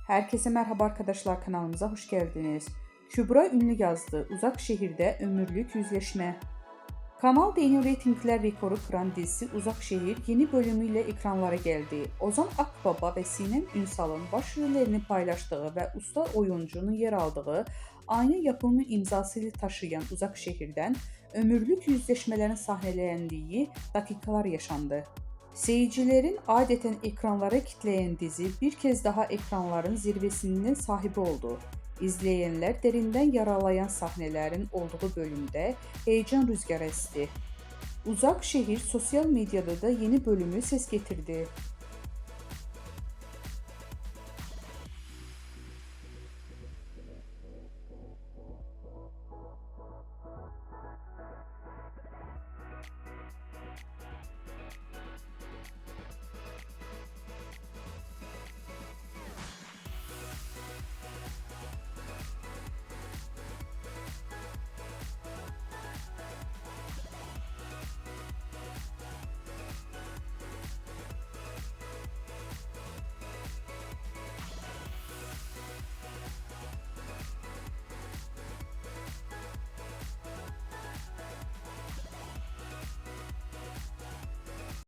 Herkese merhaba arkadaşlar, kanalımıza hoş geldiniz. Kübra Ünlü yazdı. Uzak şehirde ömürlük yüzleşme. Kanal D'nin reytingler rekoru kıran dizisi Uzak Şehir yeni bölümüyle ekranlara geldi. Ozan Akbaba ve Sinem Ünsal'ın başrollerini paylaştığı ve usta oyuncunun yer aldığı aynı yapımı imzasıyla taşıyan Uzak Şehir'den ömürlük yüzleşmelerin sahnelendiği dakikalar yaşandı. Seyircilerin adeten ekranlara kitleyen dizi bir kez daha ekranların zirvesinin sahibi oldu. İzleyenler derinden yaralayan sahnelerin olduğu bölümde heyecan rüzgarı esti. Uzak Şehir sosyal medyada da yeni bölümü ses getirdi.